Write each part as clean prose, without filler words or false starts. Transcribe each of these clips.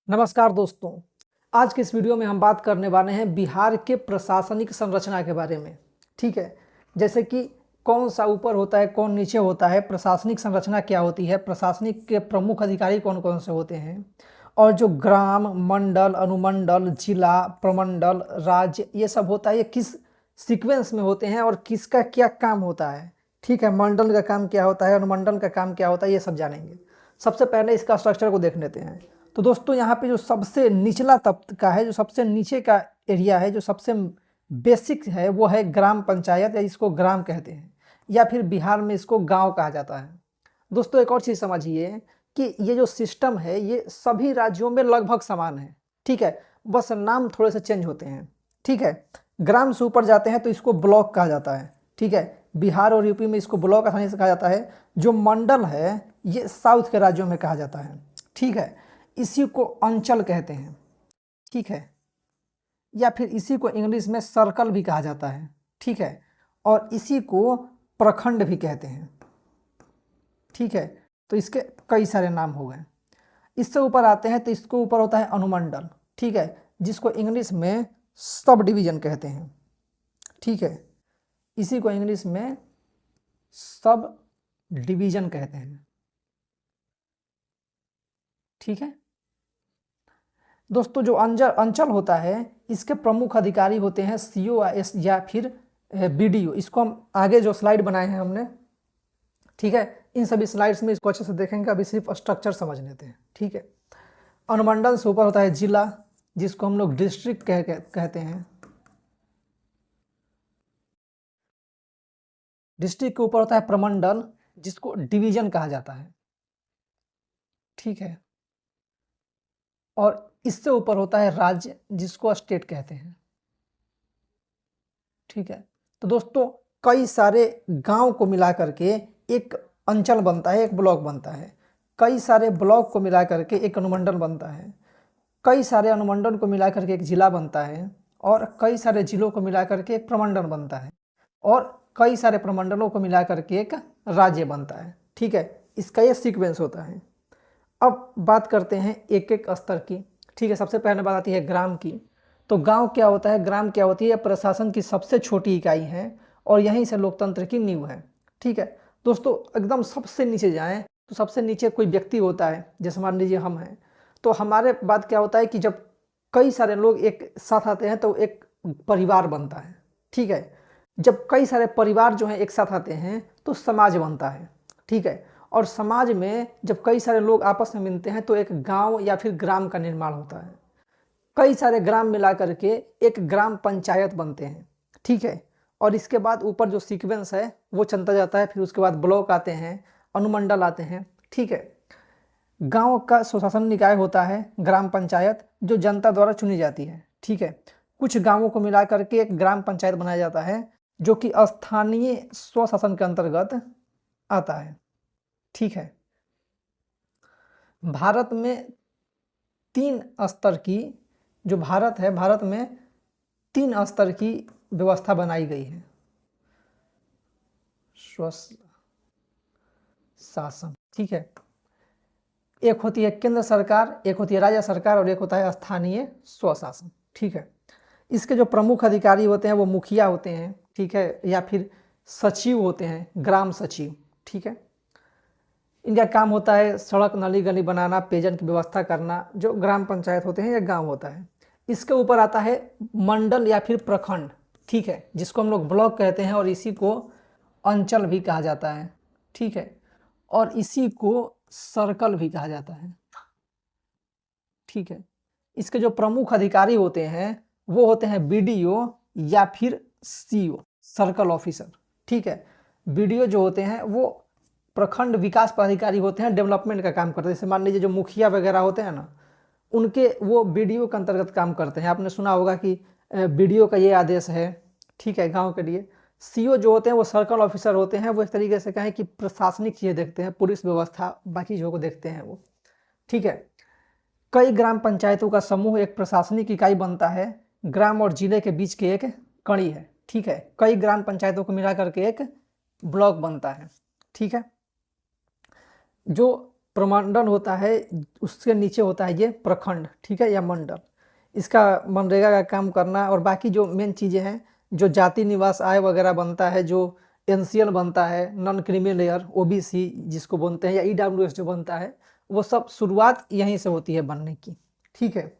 नमस्कार दोस्तों। आज के इस वीडियो में हम बात करने वाले हैं बिहार के प्रशासनिक संरचना के बारे में। ठीक है, जैसे कि कौन सा ऊपर होता है, कौन नीचे होता है, प्रशासनिक संरचना क्या होती है, प्रशासनिक के प्रमुख अधिकारी कौन कौन से होते हैं, और जो ग्राम, मंडल, अनुमंडल, जिला, प्रमंडल, राज्य, ये सब होता है, ये किस सीक्वेंस में होते हैं और किसका क्या काम होता है। ठीक है, मंडल का काम क्या होता है, अनुमंडल का काम क्या होता है, ये सब जानेंगे। सबसे पहले इसका स्ट्रक्चर को देख लेते हैं। तो दोस्तों यहाँ पे जो सबसे निचला तबका है, जो सबसे नीचे का एरिया है, जो सबसे बेसिक है, वो है ग्राम पंचायत, या इसको ग्राम कहते हैं, या फिर बिहार में इसको गांव कहा जाता है। दोस्तों एक और चीज़ समझिए कि ये जो सिस्टम है ये सभी राज्यों में लगभग समान है। ठीक है, बस नाम थोड़े से चेंज होते हैं। ठीक है, ग्राम से ऊपर जाते हैं तो इसको ब्लॉक कहा जाता है। ठीक है, बिहार और यूपी में इसको ब्लॉक आसानी से कहा जाता है। जो मंडल है ये साउथ के राज्यों में कहा जाता है। ठीक है, इसी को अंचल कहते हैं। ठीक है, या फिर इसी को इंग्लिश में सर्कल भी कहा जाता है। ठीक है, और इसी को प्रखंड भी कहते हैं। ठीक है, तो इसके कई सारे नाम हो गए। इससे ऊपर आते हैं तो इसको ऊपर होता है अनुमंडल। ठीक है, जिसको इंग्लिश में सब डिवीजन कहते हैं। ठीक है, इसी को इंग्लिश में सब डिवीजन कहते हैं। ठीक है दोस्तों, जो अंचल होता है इसके प्रमुख अधिकारी होते हैं सीओ या फिर बीडीओ। इसको हम आगे जो स्लाइड बनाए हैं हमने, ठीक है, इन सभी स्लाइड्स में इसको अच्छे से देखेंगे। अभी सिर्फ स्ट्रक्चर समझ लेते हैं। ठीक है, अनुमंडल से ऊपर होता है जिला, जिसको हम लोग डिस्ट्रिक्ट कहते हैं। डिस्ट्रिक्ट के ऊपर होता है प्रमंडल, जिसको डिवीजन कहा जाता है। ठीक है, और इससे ऊपर होता है राज्य, जिसको स्टेट कहते हैं। ठीक है, तो दोस्तों कई सारे गांव को मिला करके एक अंचल बनता है, एक ब्लॉक बनता है। कई सारे ब्लॉक को मिला करके एक अनुमंडल बनता है। कई सारे अनुमंडल को मिला करके एक जिला बनता है, और कई सारे जिलों को मिला करके एक प्रमंडल बनता है, और कई सारे प्रमंडलों को मिला करके एक राज्य बनता है। ठीक है, इसका ये सीक्वेंस होता है। अब बात करते हैं एक एक स्तर की। ठीक है, सबसे पहले बात आती है ग्राम की। तो गांव क्या होता है, ग्राम क्या होती है, प्रशासन की सबसे छोटी इकाई है, और यहीं से लोकतंत्र की नींव है। ठीक है दोस्तों, एकदम सबसे नीचे जाएं तो सबसे नीचे कोई व्यक्ति होता है, जैसे मान लीजिए हम हैं। तो हमारे बात क्या होता है कि जब कई सारे लोग एक साथ आते हैं तो एक परिवार बनता है। ठीक है, जब कई सारे परिवार जो हैं एक साथ आते हैं तो समाज बनता है। ठीक है, और समाज में जब कई सारे लोग आपस में मिलते हैं तो एक गांव या फिर ग्राम का निर्माण होता है। कई सारे ग्राम मिला करके एक ग्राम पंचायत बनते हैं। ठीक है, और इसके बाद ऊपर जो सीक्वेंस है वो चलता जाता है। फिर उसके बाद ब्लॉक आते हैं, अनुमंडल आते हैं। ठीक है, गांव का स्वशासन निकाय होता है ग्राम पंचायत, जो जनता द्वारा चुनी जाती है। ठीक है, कुछ गांवों को मिला करके एक ग्राम पंचायत बनाया जाता है, जो कि स्थानीय स्वशासन के अंतर्गत आता है। ठीक है, भारत में तीन स्तर की, जो भारत है, भारत में तीन स्तर की व्यवस्था बनाई गई है स्वशासन। ठीक है, एक होती है केंद्र सरकार, एक होती है राज्य सरकार, और एक होता है स्थानीय स्वशासन। ठीक है, इसके जो प्रमुख अधिकारी होते हैं वो मुखिया होते हैं। ठीक है, या फिर सचिव होते हैं, ग्राम सचिव। ठीक है, इनका काम होता है सड़क, नाली, गली बनाना, पेयजल की व्यवस्था करना। जो ग्राम पंचायत होते हैं या गांव होता है। इसके ऊपर आता है मंडल या फिर प्रखंड। ठीक है, जिसको हम लोग ब्लॉक कहते हैं, और इसी को अंचल भी कहा जाता है। ठीक है, और इसी को सर्कल भी कहा जाता है। ठीक है, इसके जो प्रमुख अधिकारी होते हैं वो होते हैं बीडीओ या फिर सीओ, सर्कल ऑफिसर। ठीक है, बीडीओ जो होते हैं वो प्रखंड विकास पदाधिकारी होते हैं, डेवलपमेंट का काम करते हैं। जैसे मान लीजिए जो मुखिया वगैरह होते हैं ना, उनके वो बीडीओ के अंतर्गत काम करते हैं। आपने सुना होगा कि बीडीओ का ये आदेश है। ठीक है, गांव के लिए। सीओ जो होते हैं वो सर्कल ऑफिसर होते हैं, वो एक तरीके से कहें कि प्रशासनिक चीज़ें देखते हैं, पुलिस व्यवस्था, बाकी चीज़ों को देखते हैं वो। ठीक है, कई ग्राम पंचायतों का समूह एक प्रशासनिक इकाई बनता है, ग्राम और जिले के बीच की एक कड़ी है। ठीक है, कई ग्राम पंचायतों को मिला करके एक ब्लॉक बनता है। ठीक है, जो प्रमंडल होता है, उसके नीचे होता है ये प्रखंड, ठीक है, या मंडल। इसका मनरेगा का काम करना और बाकी जो मेन चीज़ें हैं, जो जाति निवास आय वगैरह बनता है, जो एनसीएल बनता है, नॉन क्रीमी लेयर, ओबीसी जिसको बोलते हैं, या ईडब्ल्यूएस जो बनता है, वो सब शुरुआत यहीं से होती है बनने की, ठीक है।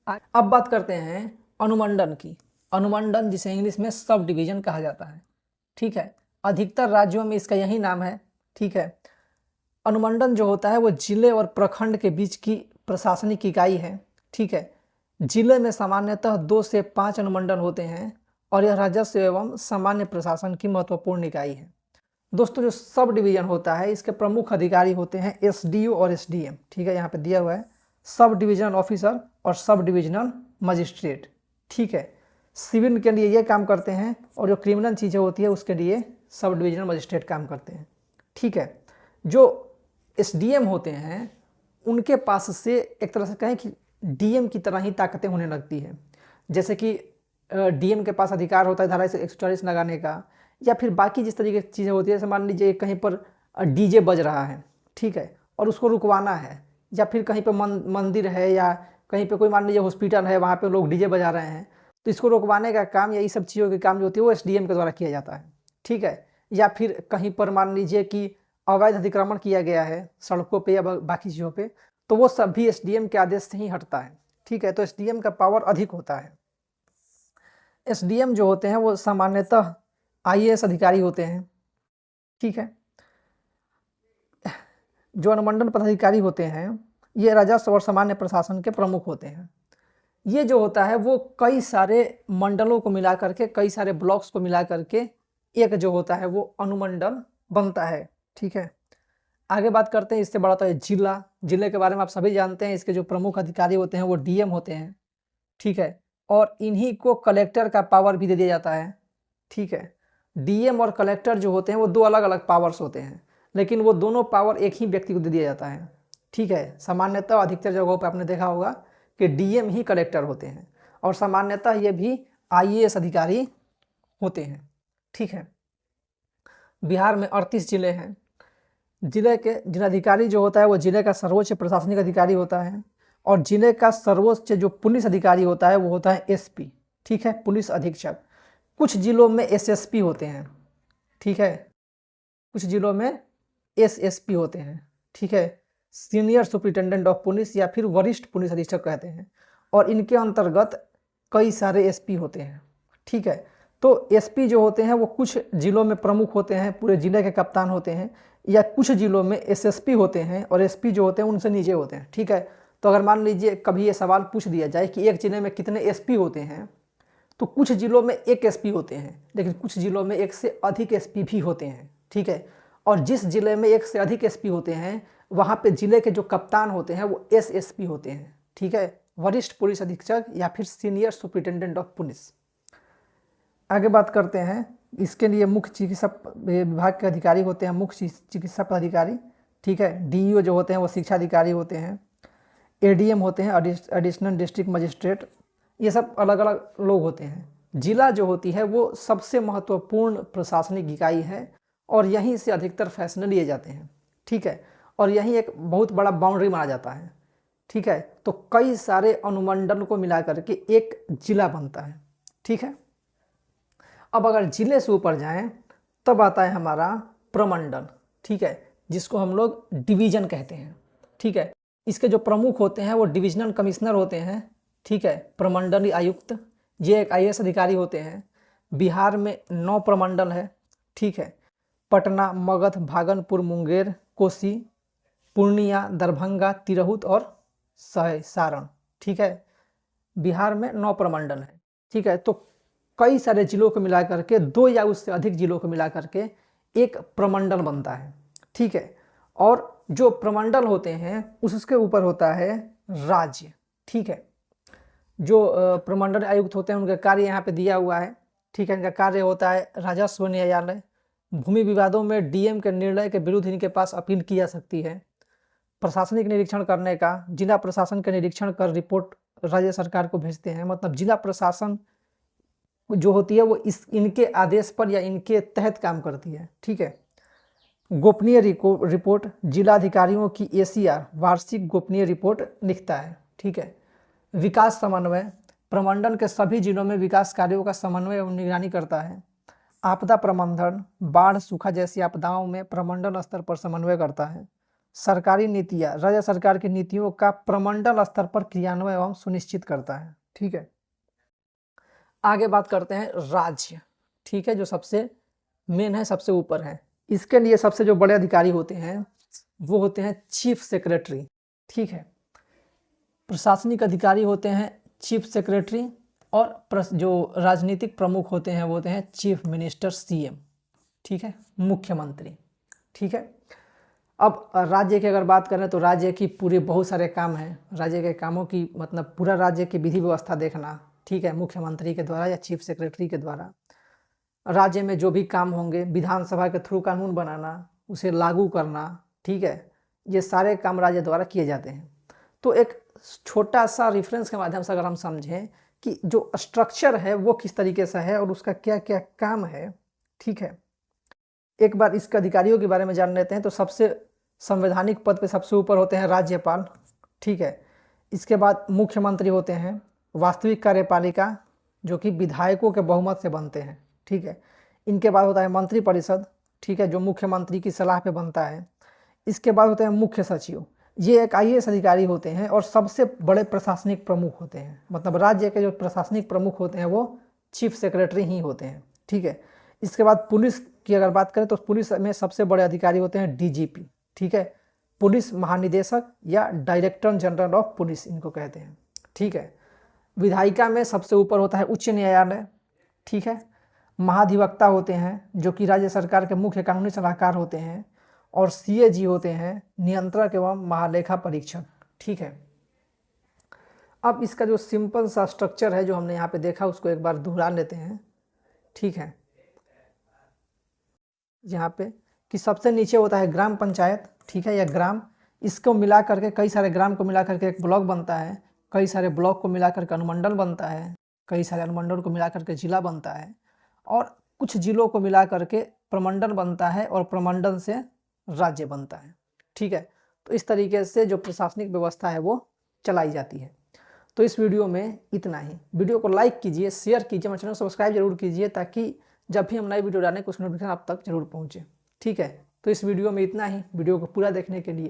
अब बात करते हैं अनुमंडल की। अनुमंडल जिसे इंग्लिश में सब डिवीजन कहा जाता है, ठीक है। अधिकतर राज्यों में इसका यही नाम है, ठीक है। अनुमंडल जो होता है वो जिले और प्रखंड के बीच की प्रशासनिक इकाई है, ठीक है। जिले में सामान्यतः 2 से 5 अनुमंडल होते हैं और यह राजस्व एवं सामान्य प्रशासन की महत्वपूर्ण इकाई है। दोस्तों, जो सब डिवीजन होता है इसके प्रमुख अधिकारी होते हैं एसडीओ और एसडीएम, ठीक है, यहाँ पे दिया हुआ है सब डिविजनल ऑफिसर और सब डिविजनल मजिस्ट्रेट, ठीक है। सिविल के लिए ये काम करते हैं और जो क्रिमिनल चीज़ें होती है उसके लिए सब डिविजनल मजिस्ट्रेट काम करते हैं, ठीक है। जो एसडीएम होते हैं उनके पास से एक तरह से कहें कि डीएम की तरह ही ताकतें होने लगती है। जैसे कि डीएम के पास अधिकार होता है धारा 144 लगाने का, या फिर बाकी जिस तरीके की चीज़ें होती है, जैसे मान लीजिए कहीं पर डीजे बज रहा है, ठीक है, और उसको रुकवाना है, या फिर कहीं पर मंदिर है या कहीं पे कोई मान लीजिए हॉस्पिटल है, वहाँ पे लोग डीजे बजा रहे हैं, तो इसको रुकवाने का काम या ये सब चीज़ों के काम जो होती है वो एसडीएम के द्वारा किया जाता है, ठीक है। या फिर कहीं पर मान लीजिए कि अवैध अतिक्रमण किया गया है सड़कों पे या बाकी चीज़ों पे, तो वो सब भी एसडीएम के आदेश से ही हटता है, ठीक है। तो एसडीएम का पावर अधिक होता है। एसडीएम जो होते हैं वो सामान्यतः आईएएस अधिकारी होते हैं, ठीक है। जो अनुमंडल पदाधिकारी होते हैं ये राजस्व और सामान्य प्रशासन के प्रमुख होते हैं। ये जो होता है वो कई सारे मंडलों को मिला करके, कई सारे ब्लॉक्स को मिला करके एक जो होता है वो अनुमंडल बनता है, ठीक है। आगे बात करते हैं, इससे बड़ा होता है जिला। जिले के बारे में आप सभी जानते हैं, इसके जो प्रमुख अधिकारी होते हैं वो डीएम होते हैं, ठीक है। और इन्हीं को कलेक्टर का पावर भी दे दिया जाता है, ठीक है। डीएम और कलेक्टर जो होते हैं वो 2 अलग अलग पावर्स होते हैं, लेकिन वो दोनों पावर एक ही व्यक्ति को दे दिया जाता है, ठीक है। सामान्यतः अधिकतर जगहों पर आपने देखा होगा कि डीएम ही कलेक्टर होते हैं, और सामान्यतः ये भी आईएएस अधिकारी होते हैं, ठीक है। बिहार में 38 जिले हैं। जिले के जिलाधिकारी जो होता है वो जिले का सर्वोच्च प्रशासनिक अधिकारी होता है, और जिले का सर्वोच्च जो पुलिस अधिकारी होता है वो होता है एसपी, ठीक है, पुलिस अधीक्षक। कुछ जिलों में एसएसपी होते हैं, ठीक है, कुछ जिलों में एसएसपी होते हैं, ठीक है, सीनियर सुपरिटेंडेंट ऑफ पुलिस, या फिर वरिष्ठ पुलिस अधीक्षक कहते हैं। और इनके अंतर्गत कई सारे एसपी होते हैं, ठीक है। तो एसपी जो होते हैं वो कुछ जिलों में प्रमुख होते हैं, पूरे जिले के कप्तान होते हैं, या कुछ जिलों में एसएसपी होते हैं और एसपी जो होते हैं उनसे नीचे होते हैं, ठीक है। तो अगर मान लीजिए कभी ये सवाल पूछ दिया जाए कि एक जिले में कितने एसपी होते हैं, तो कुछ जिलों में 1 एसपी होते हैं, लेकिन कुछ जिलों में 1 से अधिक एसपी भी होते हैं, ठीक है। और जिस जिले में 1 से अधिक एसपी होते हैं वहाँ पे जिले के जो कप्तान होते हैं वो एसएसपी होते हैं, ठीक है, वरिष्ठ पुलिस अधीक्षक या फिर सीनियर सुपरिटेंडेंट ऑफ पुलिस। आगे बात करते हैं, इसके लिए मुख्य चिकित्सा विभाग के अधिकारी होते हैं मुख्य चिकित्सा पदाधिकारी, ठीक है। डीईओ जो होते हैं वो शिक्षा अधिकारी होते हैं। एडीएम होते हैं एडिशनल डिस्ट्रिक्ट मजिस्ट्रेट। ये सब अलग अलग लोग होते हैं। जिला जो होती है वो सबसे महत्वपूर्ण प्रशासनिक इकाई है और यहीं से अधिकतर फैसले लिए जाते हैं, ठीक है। और यहीं एक बहुत बड़ा बाउंड्री माना जाता है, ठीक है। तो कई सारे अनुमंडल को मिला करके एक जिला बनता है, ठीक है। अब अगर जिले से ऊपर जाएं तब आता है हमारा प्रमंडल, ठीक है, जिसको हम लोग डिवीजन कहते हैं, ठीक है। इसके जो प्रमुख होते हैं वो डिविजनल कमिश्नर होते हैं, ठीक है, प्रमंडलीय आयुक्त, ये एक आईएएस अधिकारी होते हैं। बिहार में 9 प्रमंडल है, ठीक है। पटना, मगध, भागलपुर, मुंगेर, कोसी, पूर्णिया, दरभंगा, तिरहुत और सारण, ठीक है। बिहार में 9 प्रमंडल है, ठीक है। तो कई सारे जिलों को मिला करके 2 या उससे अधिक जिलों को मिला करके एक प्रमंडल बनता है, ठीक है। और जो प्रमंडल होते हैं उसके ऊपर होता है राज्य, ठीक है। जो प्रमंडल आयुक्त होते हैं उनका कार्य यहाँ पे दिया हुआ है, ठीक है। इनका कार्य होता है राजस्व न्यायालय। भूमि विवादों में डीएम के निर्णय के विरुद्ध इनके पास अपील की जा सकती है। प्रशासनिक निरीक्षण करने का, जिला प्रशासन का निरीक्षण कर रिपोर्ट राज्य सरकार को भेजते हैं। मतलब जिला प्रशासन जो होती है वो इनके आदेश पर या इनके तहत काम करती है, ठीक है। गोपनीय रिपोर्ट जिलाधिकारियों की एसीआर वार्षिक गोपनीय रिपोर्ट लिखता है। ठीक है। विकास समन्वय प्रमंडल के सभी जिलों में विकास कार्यों का समन्वय एवं निगरानी करता है। आपदा प्रबंधन बाढ़ सूखा जैसी आपदाओं में प्रमंडल स्तर पर समन्वय करता है। सरकारी नीतियाँ राज्य सरकार की नीतियों का प्रमंडल स्तर पर क्रियान्वयन एवं सुनिश्चित करता है। ठीक है। आगे बात करते हैं राज्य। ठीक है, जो सबसे मेन है, सबसे ऊपर है। इसके लिए सबसे जो बड़े अधिकारी होते हैं वो होते हैं चीफ सेक्रेटरी। ठीक है। प्रशासनिक अधिकारी होते हैं चीफ सेक्रेटरी और जो राजनीतिक प्रमुख होते हैं वो होते हैं चीफ मिनिस्टर सीएम। ठीक है, मुख्यमंत्री। ठीक है। अब राज्य की अगर बात करें तो राज्य की पूरे बहुत सारे काम हैं। राज्य के कामों की मतलब पूरा राज्य की विधि व्यवस्था देखना, ठीक है, मुख्यमंत्री के द्वारा या चीफ सेक्रेटरी के द्वारा। राज्य में जो भी काम होंगे विधानसभा के थ्रू कानून बनाना, उसे लागू करना, ठीक है, ये सारे काम राज्य द्वारा किए जाते हैं। तो एक छोटा सा रेफरेंस के माध्यम से अगर हम समझें कि जो स्ट्रक्चर है वो किस तरीके से है और उसका क्या क्या काम है, ठीक है, एक बार इसके अधिकारियों के बारे में जान लेते हैं। तो सबसे संवैधानिक पद पे सबसे ऊपर होते हैं राज्यपाल। ठीक है। इसके बाद मुख्यमंत्री होते हैं। वास्तविक कार्यपालिका जो कि विधायकों के बहुमत से बनते हैं। ठीक है। इनके बाद होता है मंत्रिपरिषद, ठीक है, जो मुख्यमंत्री की सलाह पे बनता है। इसके बाद होते हैं मुख्य सचिव, ये एक आईएएस अधिकारी होते हैं और सबसे बड़े प्रशासनिक प्रमुख होते हैं। मतलब राज्य के जो प्रशासनिक प्रमुख होते हैं वो चीफ सेक्रेटरी ही होते हैं। ठीक है। इसके बाद पुलिस की अगर बात करें तो पुलिस में सबसे बड़े अधिकारी होते हैं डीजीपी। ठीक है, पुलिस महानिदेशक या डायरेक्टर जनरल ऑफ पुलिस इनको कहते हैं। ठीक है। विधायिका में सबसे ऊपर होता है उच्च न्यायालय। ठीक है। महाधिवक्ता होते हैं जो कि राज्य सरकार के मुख्य कानूनी सलाहकार होते हैं। और सीएजी होते हैं नियंत्रक एवं महालेखा परीक्षक। ठीक है। अब इसका जो सिंपल सा स्ट्रक्चर है जो हमने यहाँ पे देखा उसको एक बार दोहरा लेते हैं। ठीक है। यहाँ पे कि सबसे नीचे होता है ग्राम पंचायत, ठीक है, या ग्राम, इसको मिला करके कई सारे ग्राम को मिला करके एक ब्लॉक बनता है। कई सारे ब्लॉक को मिला करके अनुमंडल बनता है। कई सारे अनुमंडल को मिला करके जिला बनता है। और कुछ जिलों को मिला करके प्रमंडल बनता है और प्रमंडल से राज्य बनता है। ठीक है। तो इस तरीके से जो प्रशासनिक व्यवस्था है वो चलाई जाती है। तो इस वीडियो में इतना ही। वीडियो को लाइक कीजिए, शेयर कीजिए, मेरे चैनल को सब्सक्राइब जरूर कीजिए ताकि जब भी हम नई वीडियो डालें कुछ नोटिफिकेशन आप तक जरूर पहुँचे। ठीक है। तो इस वीडियो में इतना ही। वीडियो को पूरा देखने के लिए